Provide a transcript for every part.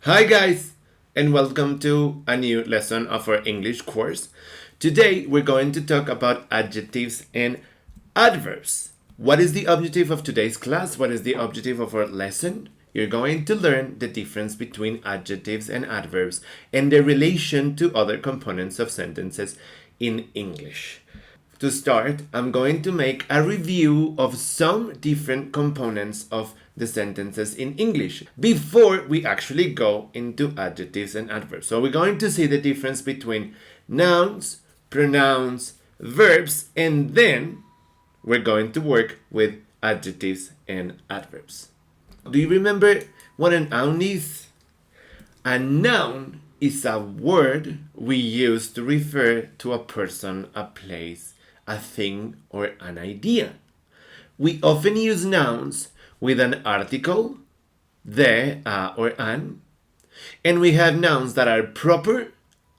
Hi guys, and welcome to a new lesson of our English course. Today we're going to talk about adjectives and adverbs. What is the objective of today's class? What is the objective of our lesson? You're going to learn the difference between adjectives and adverbs and their relation to other components of sentences in English. To start, I'm going to make a review of some different components of the sentences in English before we actually go into adjectives and adverbs. So we're going to see the difference between nouns, pronouns, verbs, and then we're going to work with adjectives and adverbs. Do you remember what a noun is? A noun is a word we use to refer to a person, a place, a thing, or an idea. We often use nouns with an article, the, a, or an, and we have nouns that are proper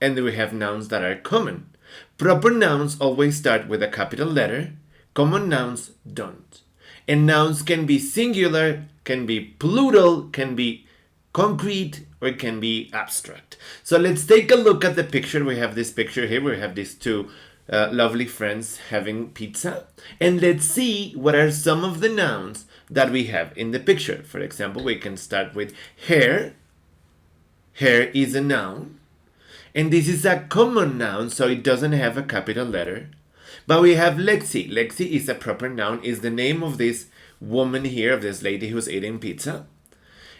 and we have nouns that are common. Proper nouns always start with a capital letter, common nouns don't. And nouns can be singular, can be plural, can be concrete, or it can be abstract. So let's take a look at the picture. We have this picture here. We have these two lovely friends having pizza. And let's see what are some of the nouns that we have in the picture. For example, we can start with hair. Hair is a noun. And this is a common noun, so it doesn't have a capital letter. But we have Lexi. Lexi is a proper noun, is the name of this woman here, of this lady who's eating pizza.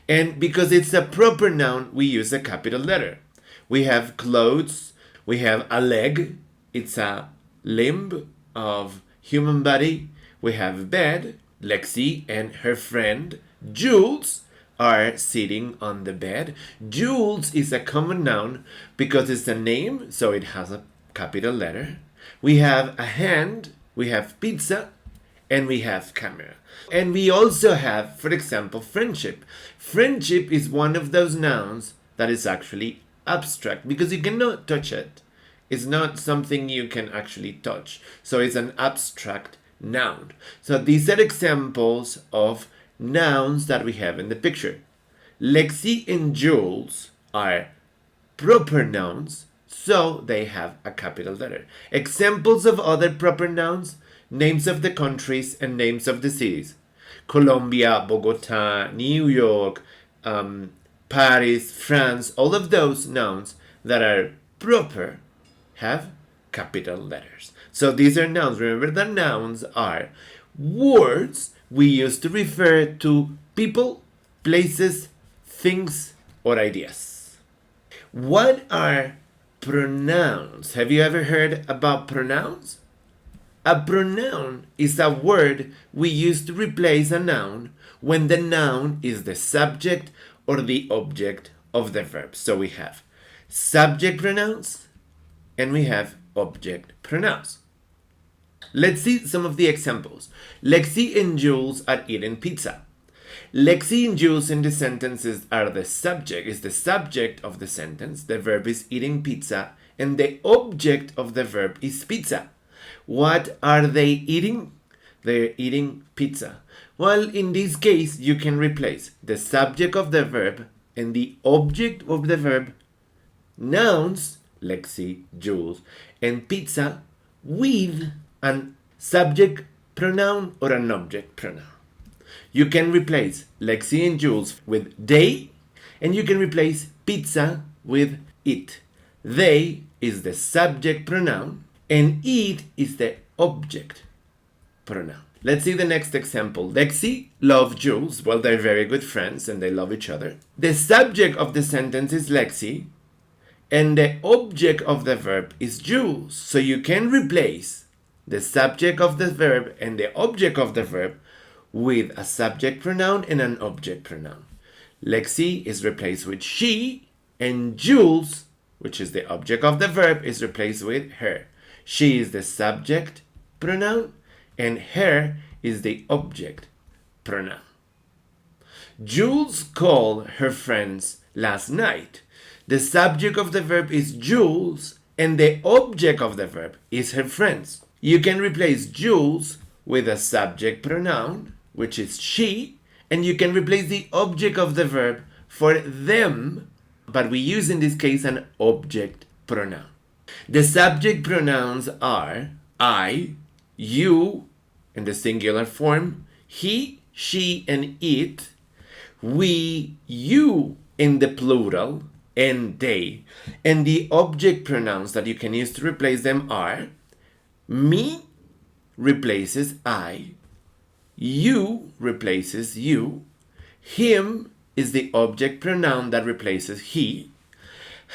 And because it's a proper noun, we use a capital letter. We have clothes. We have a leg. It's a limb of human body. We have bed. Lexi and her friend Jules are sitting on the bed. Jules is a common noun because it's a name, so it has a capital letter. We have a hand, we have pizza, and we have camera. And we also have, for example, friendship. Friendship is one of those nouns that is actually abstract because you cannot touch it. It's not something you can actually touch. So it's an abstract noun. So these are examples of nouns that we have in the picture. Lexi and Jules are proper nouns, so they have a capital letter. Examples of other proper nouns: names of the countries and names of the cities. Colombia, Bogota, New York, Paris, France, all of those nouns that are proper have capital letters. So these are nouns. Remember that nouns are words we use to refer to people, places, things, or ideas. What are pronouns? Have you ever heard about pronouns? A pronoun is a word we use to replace a noun when the noun is the subject or the object of the verb. So we have subject pronouns and we have object pronouns. Let's see some of the examples. Lexi and Jules are eating pizza. Lexi and Jules in the sentences are the subject, is the subject of the sentence. The verb is eating pizza, and the object of the verb is pizza. What are they eating? They're eating pizza. Well, in this case, you can replace the subject of the verb and the object of the verb, nouns, Lexi, Jules, and pizza, with an subject pronoun or an object pronoun. You can replace Lexi and Jules with they, and you can replace pizza with it. They is the subject pronoun, and it is the object pronoun. Let's see the next example. Lexi loves Jules. Well, they're very good friends and they love each other. The subject of the sentence is Lexi, and the object of the verb is Jules. So you can replace the subject of the verb and the object of the verb with a subject pronoun and an object pronoun. Lexi is replaced with she, and Jules, which is the object of the verb, is replaced with her. She is the subject pronoun, and her is the object pronoun. Jules called her friends last night. The subject of the verb is Jules, and the object of the verb is her friends. You can replace Jules with a subject pronoun, which is she, and you can replace the object of the verb for them but we use in this case an object pronoun. The subject pronouns are I, you in the singular form, he, she, and it, we, you in the plural, and they. And the object pronouns that you can use to replace them are me replaces I, you replaces you, him is the object pronoun that replaces he,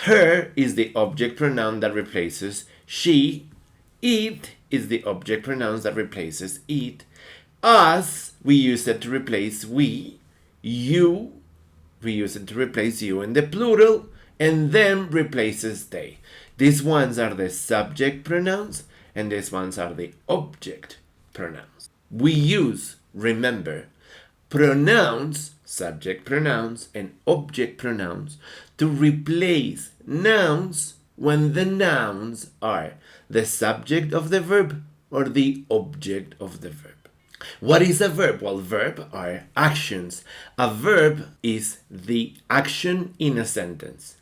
her is the object pronoun that replaces she, it is the object pronoun that replaces it, us, we use it to replace we, you, we use it to replace you in the plural, and them replaces they. These ones are the subject pronouns, and these ones are the object pronouns. We use, remember, pronouns, subject pronouns, and object pronouns to replace nouns when the nouns are the subject of the verb or the object of the verb. What is a verb? Well, verb are actions. A verb is the action in a sentence.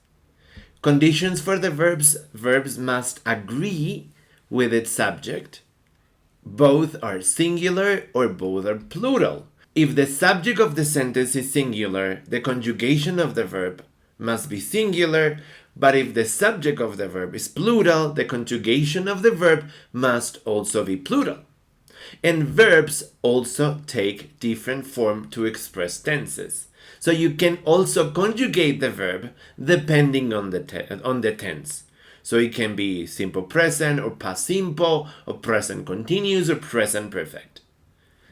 Conditions for the verbs: verbs must agree with its subject. Both are singular or both are plural. If the subject of the sentence is singular, the conjugation of the verb must be singular, but if the subject of the verb is plural, the conjugation of the verb must also be plural. And verbs also take different form to express tenses. So you can also conjugate the verb depending on the tense. So it can be simple present or past simple or present continuous or present perfect.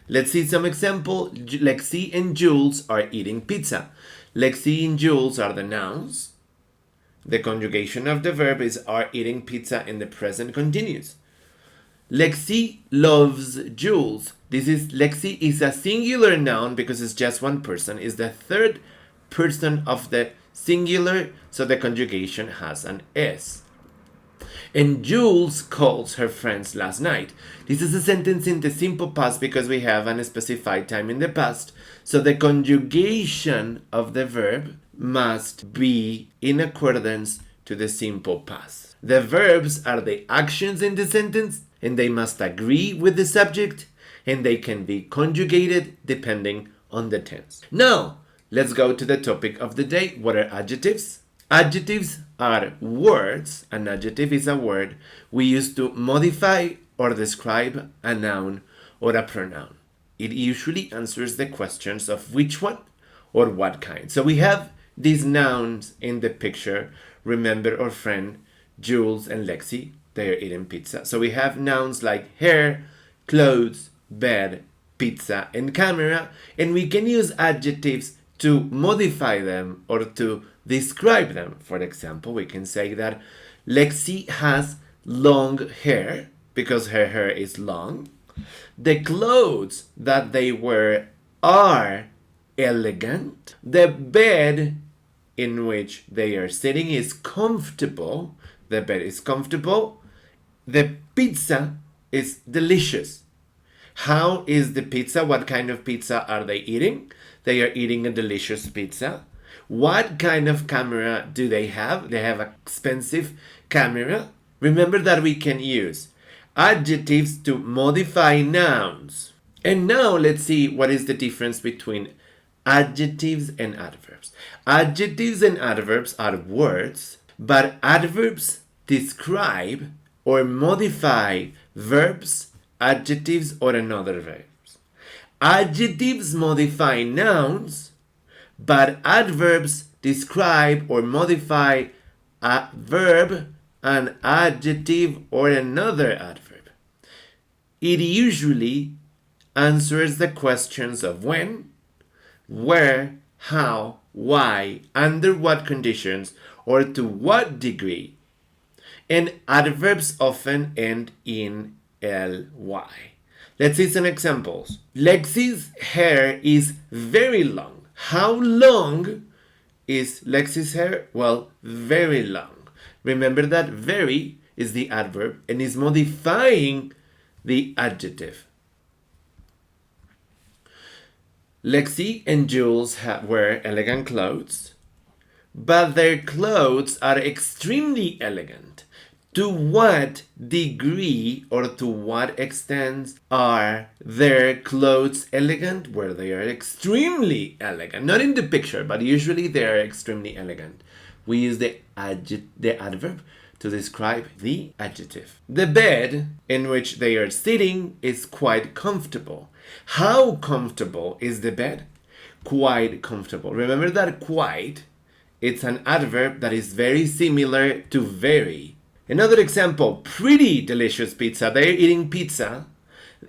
Let's see some example. Lexi and Jules are eating pizza. Lexi and Jules are the nouns. The conjugation of the verb is are eating pizza in the present continuous. Lexi loves Jules. Lexi is a singular noun because it's just one person. It's the third person of the singular, so the conjugation has an S. And Jules calls her friends last night. This is a sentence in the simple past because we have an specified time in the past. So the conjugation of the verb must be in accordance to the simple past. The verbs are the actions in the sentence, and they must agree with the subject, and they can be conjugated depending on the tense. Now, let's go to the topic of the day. What are adjectives? Adjectives are words. An adjective is a word we use to modify or describe a noun or a pronoun. It usually answers the questions of which one or what kind. So we have these nouns in the picture. Remember our friend Jules and Lexi, they are eating pizza. So we have nouns like hair, clothes, bed, pizza, and camera. And we can use adjectives to modify them or to describe them. For example, we can say that Lexi has long hair because her hair is long. The clothes that they wear are elegant. The bed in which they are sitting is comfortable. The bed is comfortable. The pizza is delicious. How is the pizza? What kind of pizza are they eating? They are eating a delicious pizza. What kind of camera do they have? They have an expensive camera. Remember that we can use adjectives to modify nouns. And now let's see what is the difference between adjectives and adverbs. Adjectives and adverbs are words, but adverbs describe or modify verbs, adjectives, or another verbs. Adjectives modify nouns, but adverbs describe or modify a verb, an adjective, or another adverb. It usually answers the questions of when, where, how, why, under what conditions, or to what degree. And adverbs often end in ly. Let's see some examples. Lexi's hair is very long. How long is Lexi's hair? Well, very long. Remember that very is the adverb and is modifying the adjective. Lexi and Jules wear elegant clothes. but their clothes are extremely elegant. To what degree or to what extent are their clothes elegant? Well, they are extremely elegant. Not in the picture, but usually they are extremely elegant. We use the adverb to describe the adjective. The bed in which they are sitting is quite comfortable. How comfortable is the bed? Quite comfortable. Remember that quite, it's an adverb that is very similar to very. Another example, pretty delicious pizza. They're eating pizza.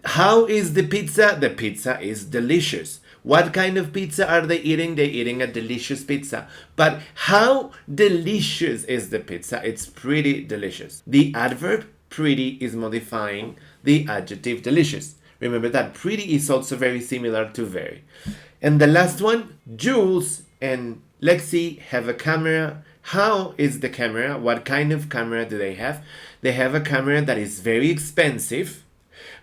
How is the pizza? The pizza is delicious. What kind of pizza are they eating? They're eating a delicious pizza. But how delicious is the pizza? It's pretty delicious. The adverb pretty is modifying the adjective delicious. Remember that pretty is also very similar to very. And the last one, Jules and Lexi have a camera. How is the camera? What kind of camera do they have? They have a camera that is very expensive.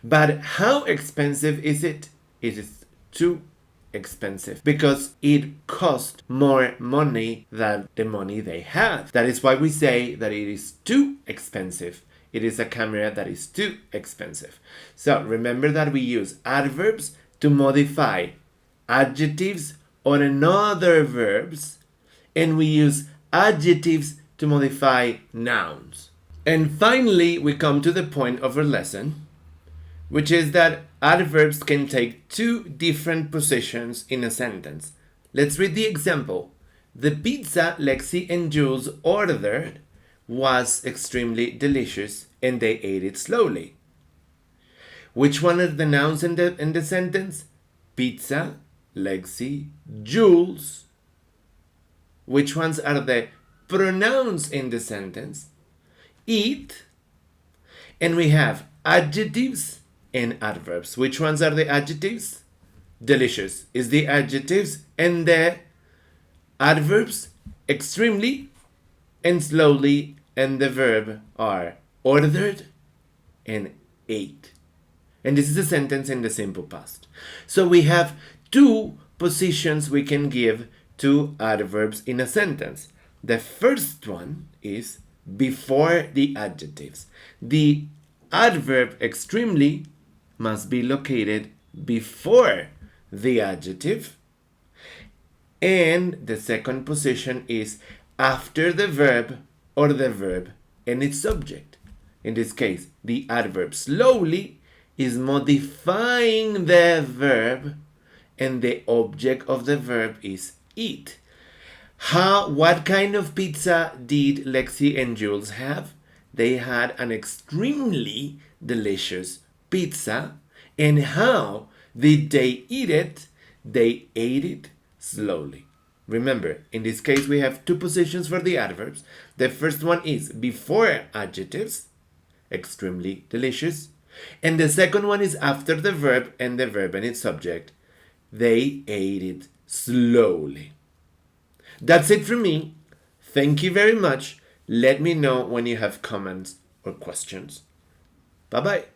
But how expensive is it? It is too expensive because it costs more money than the money they have. That is why we say that it is too expensive. It is a camera that is too expensive. So remember that we use adverbs to modify adjectives or another verbs, and we use adjectives to modify nouns. And finally, we come to the point of our lesson, which is that adverbs can take two different positions in a sentence. Let's read the example. The pizza Lexi and Jules ordered was extremely delicious and they ate it slowly. Which one are the nouns in the sentence? Pizza, Lexi, Jules. Which ones are the pronouns in the sentence? Eat. And we have adjectives and adverbs. Which ones are the adjectives? Delicious is the adjectives, and the adverbs extremely and slowly, and the verb are ordered and ate. And this is a sentence in the simple past. So we have two positions we can give to adverbs in a sentence. The first one is before the adjectives. The adverb extremely must be located before the adjective. And the second position is after the verb or the verb and its subject. In this case, the adverb slowly is modifying the verb and the object of the verb is eat. What kind of pizza did Lexi and Jules have? They had an extremely delicious pizza. And how did they eat it? They ate it slowly. Remember, in this case, we have two positions for the adverbs. The first one is before adjectives, extremely delicious. And the second one is after the verb and the verb and its subject. They ate it slowly. That's it from me. Thank you very much. Let me know when you have comments or questions. Bye-bye.